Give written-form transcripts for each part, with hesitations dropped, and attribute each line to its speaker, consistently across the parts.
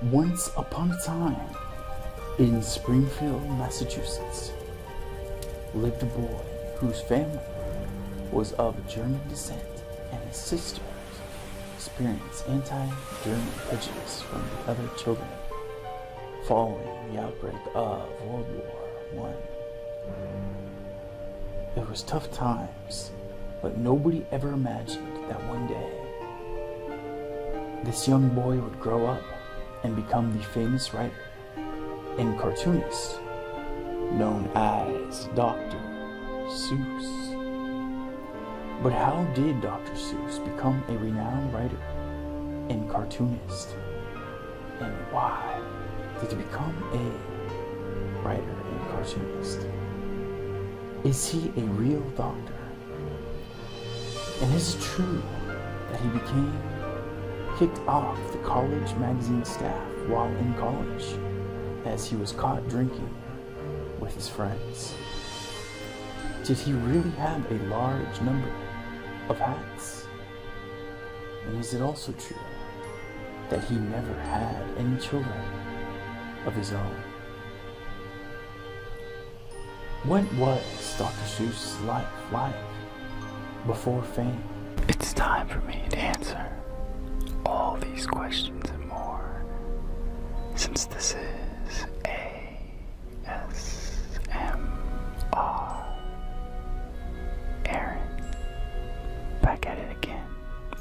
Speaker 1: Once upon a time, in Springfield, Massachusetts, lived a boy whose family was of German descent, and his sisters experienced anti-German prejudice from the other children following the outbreak of World War I. It was tough times, but nobody ever imagined that one day this young boy would grow up and become the famous writer and cartoonist known as Dr. Seuss. But how did Dr. Seuss become a renowned writer and cartoonist? And why did he become a writer and cartoonist? Is he a real doctor? And is it true that he became kicked off the college magazine staff while in college as he was caught drinking with his friends? Did he really have a large number of hats? And is it also true that he never had any children of his own? What was Dr. Seuss' life like before fame?
Speaker 2: It's time for me to answer all these questions and more, since this is ASMR. Aaron, back at it again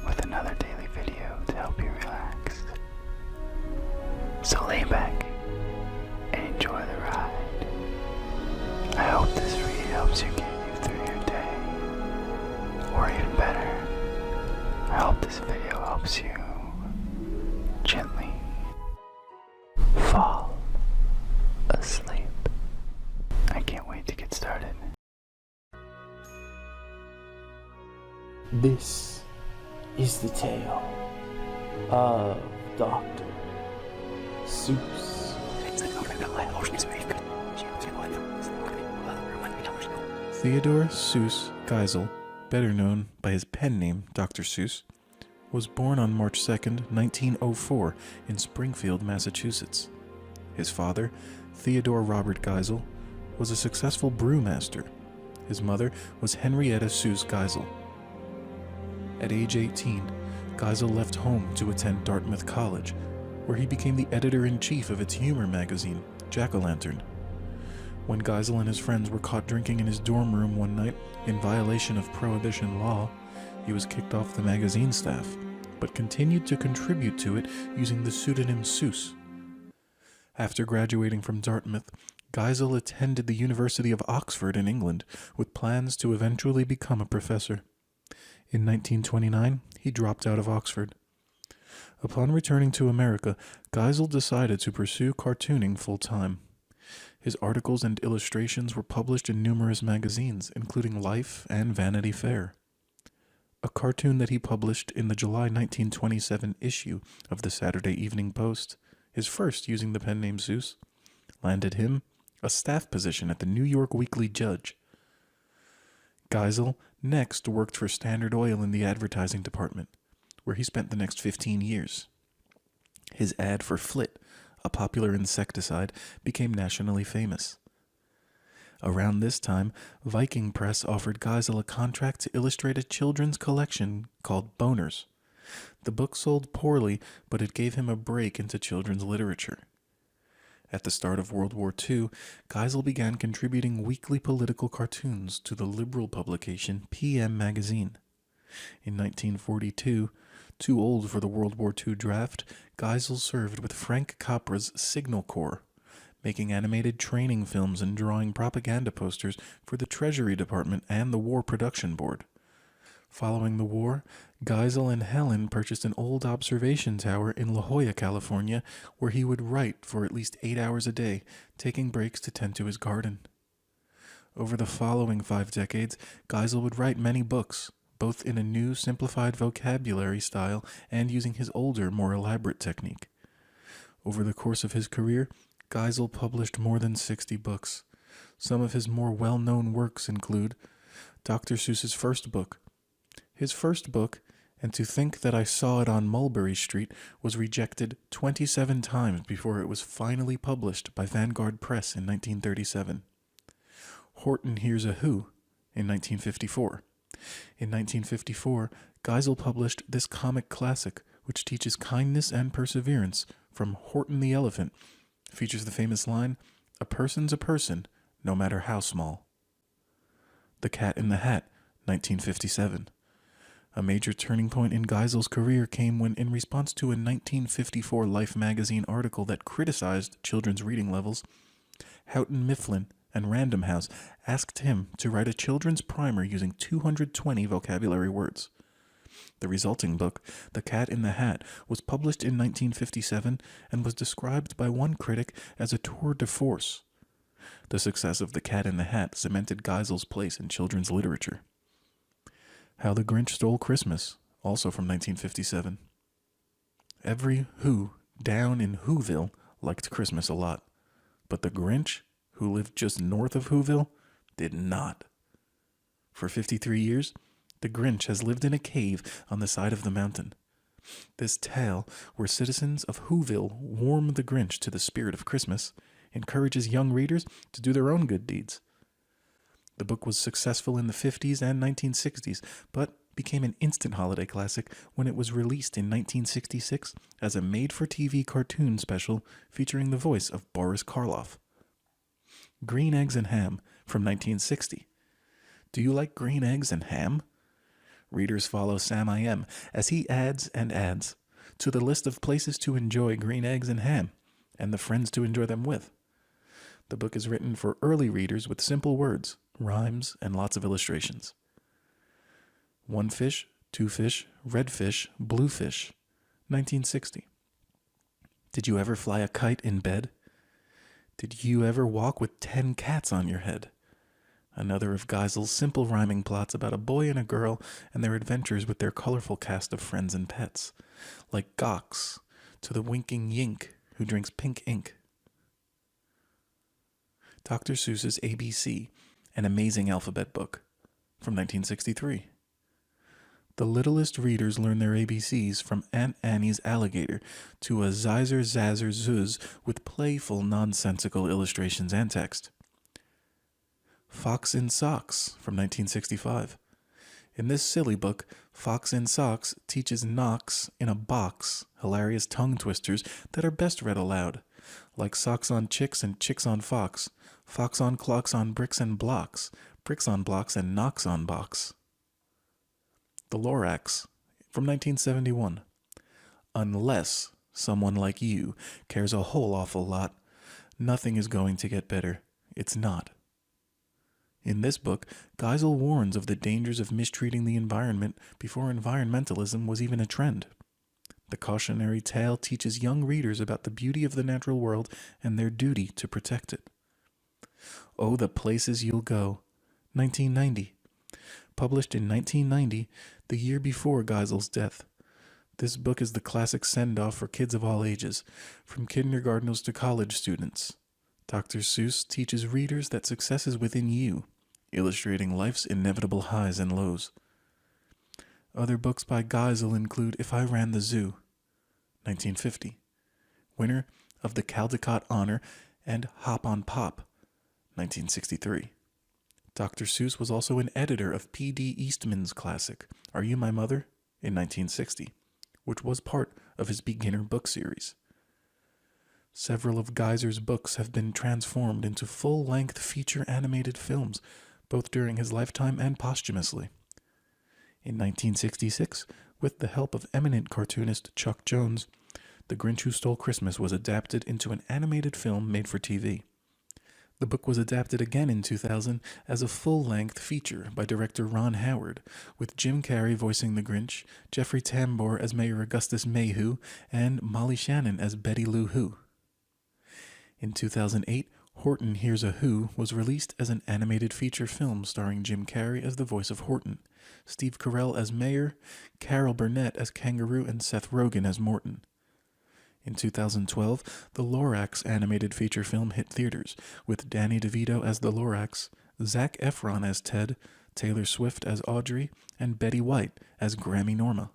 Speaker 2: with another daily video to help you relax. So lay back and enjoy the ride. I hope this read helps you get you through your day, or even better, I hope this video helps you gently fall asleep. I can't wait to get started.
Speaker 1: This is the tale of Dr. Seuss.
Speaker 3: Theodore Seuss Geisel, better known by his pen name Dr. Seuss, was born on March 2nd, 1904 in Springfield, Massachusetts. His father, Theodore Robert Geisel, was a successful brewmaster. His mother was Henrietta Seuss Geisel. At age 18, Geisel left home to attend Dartmouth College, where he became the editor-in-chief of its humor magazine, Jack-O-Lantern. When Geisel and his friends were caught drinking in his dorm room one night in violation of Prohibition law, he was kicked off the magazine staff, but continued to contribute to it using the pseudonym Seuss. After graduating from Dartmouth, Geisel attended the University of Oxford in England with plans to eventually become a professor. In 1929, he dropped out of Oxford. Upon returning to America, Geisel decided to pursue cartooning full-time. His articles and illustrations were published in numerous magazines, including Life and Vanity Fair. A cartoon that he published in the July 1927 issue of the Saturday Evening Post, his first using the pen name Seuss, landed him a staff position at the New York Weekly Judge. Geisel next worked for Standard Oil in the advertising department, where he spent the next 15 years. His ad for Flit, a popular insecticide, became nationally famous. Around this time, Viking Press offered Geisel a contract to illustrate a children's collection called Boners. The book sold poorly, but it gave him a break into children's literature. At the start of World War II, Geisel began contributing weekly political cartoons to the liberal publication PM Magazine. In 1942, too old for the World War II draft, Geisel served with Frank Capra's Signal Corps, making animated training films and drawing propaganda posters for the Treasury Department and the War Production Board. Following the war, Geisel and Helen purchased an old observation tower in La Jolla, California, where he would write for at least 8 hours a day, taking breaks to tend to his garden. Over the following 5 decades, Geisel would write many books, both in a new simplified vocabulary style and using his older, more elaborate technique. Over the course of his career, Geisel published more than 60 books. Some of his more well-known works include Dr. Seuss's first book. His first book, And to think that I saw it on Mulberry Street was rejected 27 times before it was finally published by Vanguard Press in 1937. Horton Hears a Who in 1954. In 1954, Geisel published this comic classic, which teaches kindness and perseverance, from Horton the Elephant. Features the famous line, "A person's a person, no matter how small." The Cat in the Hat, 1957. A major turning point in Geisel's career came when, in response to a 1954 Life magazine article that criticized children's reading levels, Houghton Mifflin and Random House asked him to write a children's primer using 220 vocabulary words. The resulting book, The Cat in the Hat, was published in 1957 and was described by one critic as a tour de force. The success of The Cat in the Hat cemented Geisel's place in children's literature. How the Grinch Stole Christmas, also from 1957. Every Who down in Whoville liked Christmas a lot, but the Grinch, who lived just north of Whoville, did not. For 53 years, the Grinch has lived in a cave on the side of the mountain. This tale, where citizens of Whoville warm the Grinch to the spirit of Christmas, encourages young readers to do their own good deeds. The book was successful in the 50s and 1960s, but became an instant holiday classic when it was released in 1966 as a made-for-TV cartoon special featuring the voice of Boris Karloff. Green Eggs and Ham, from 1960. Do you like green eggs and ham? Readers follow Sam I Am as he adds and adds to the list of places to enjoy green eggs and ham, and the friends to enjoy them with. The book is written for early readers with simple words, rhymes, and lots of illustrations. One Fish, Two Fish, Red Fish, Blue Fish, 1960. Did you ever fly a kite in bed? Did you ever walk with 10 cats on your head? Another of Geisel's simple rhyming plots about a boy and a girl and their adventures with their colorful cast of friends and pets, like Gox, to the winking Yink who drinks pink ink. Dr. Seuss's ABC, an amazing alphabet book, from 1963. The littlest readers learn their ABCs from Aunt Annie's alligator to a Zizer Zazzer Zuz with playful, nonsensical illustrations and text. Fox in Socks, from 1965. In this silly book, Fox in Socks teaches knocks in a box, hilarious tongue twisters that are best read aloud, like socks on chicks and chicks on fox, fox on clocks on bricks and blocks, bricks on blocks and knocks on box. The Lorax, from 1971. Unless someone like you cares a whole awful lot, nothing is going to get better. It's not. In this book, Geisel warns of the dangers of mistreating the environment before environmentalism was even a trend. The cautionary tale teaches young readers about the beauty of the natural world and their duty to protect it. Oh, the Places You'll Go, 1990. Published in 1990, the year before Geisel's death. This book is the classic send-off for kids of all ages, from kindergartners to college students. Dr. Seuss teaches readers that success is within you, illustrating life's inevitable highs and lows. Other books by Geisel include If I Ran the Zoo, 1950, winner of the Caldecott Honor, and Hop on Pop, 1963. Dr. Seuss was also an editor of P.D. Eastman's classic, Are You My Mother?, in 1960, which was part of his beginner book series. Several of Geiser's books have been transformed into full-length feature animated films, both during his lifetime and posthumously. In 1966, with the help of eminent cartoonist Chuck Jones, The Grinch Who Stole Christmas was adapted into an animated film made for TV. The book was adapted again in 2000 as a full-length feature by director Ron Howard, with Jim Carrey voicing the Grinch, Jeffrey Tambor as Mayor Augustus Mayhew, and Molly Shannon as Betty Lou Who. In 2008, Horton Hears a Who was released as an animated feature film starring Jim Carrey as the voice of Horton, Steve Carell as Mayor, Carol Burnett as Kangaroo, and Seth Rogen as Morton. In 2012, the Lorax animated feature film hit theaters, with Danny DeVito as the Lorax, Zac Efron as Ted, Taylor Swift as Audrey, and Betty White as Grammy Norma.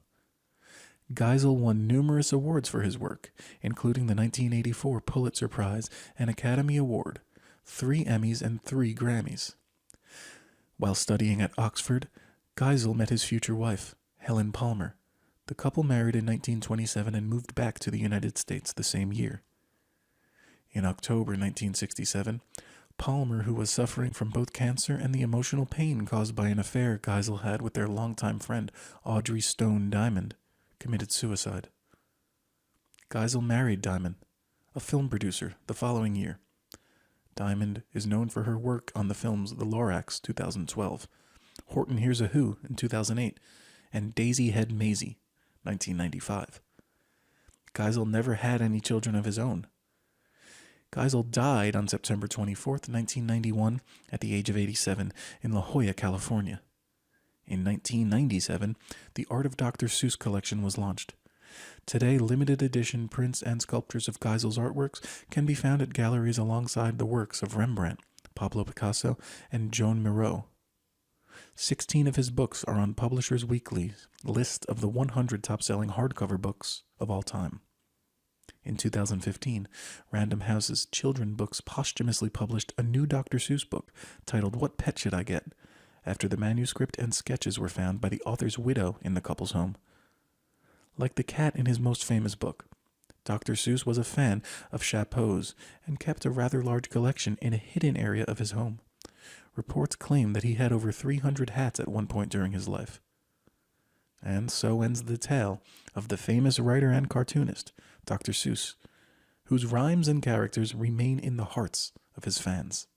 Speaker 3: Geisel won numerous awards for his work, including the 1984 Pulitzer Prize and Academy Award, 3 Emmys, and 3 Grammys. While studying at Oxford, Geisel met his future wife, Helen Palmer. The couple married in 1927 and moved back to the United States the same year. In October 1967, Palmer, who was suffering from both cancer and the emotional pain caused by an affair Geisel had with their longtime friend Audrey Stone Diamond, committed suicide. Geisel married Diamond, a film producer, the following year. Diamond is known for her work on the films The Lorax, 2012, Horton Hears a Who in 2008, and Daisy Head Maisie, 1995. Geisel never had any children of his own. Geisel died on September 24th, 1991, at the age of 87 in La Jolla, California. In 1997, the Art of Dr. Seuss collection was launched. Today, limited edition prints and sculptures of Geisel's artworks can be found at galleries alongside the works of Rembrandt, Pablo Picasso, and Joan Miró. 16 of his books are on Publishers Weekly's list of the 100 top-selling hardcover books of all time. In 2015, Random House's Children Books posthumously published a new Dr. Seuss book titled What Pet Should I Get?, after the manuscript and sketches were found by the author's widow in the couple's home. Like the cat in his most famous book, Dr. Seuss was a fan of chapeaux and kept a rather large collection in a hidden area of his home. Reports claim that he had over 300 hats at one point during his life. And so ends the tale of the famous writer and cartoonist, Dr. Seuss, whose rhymes and characters remain in the hearts of his fans.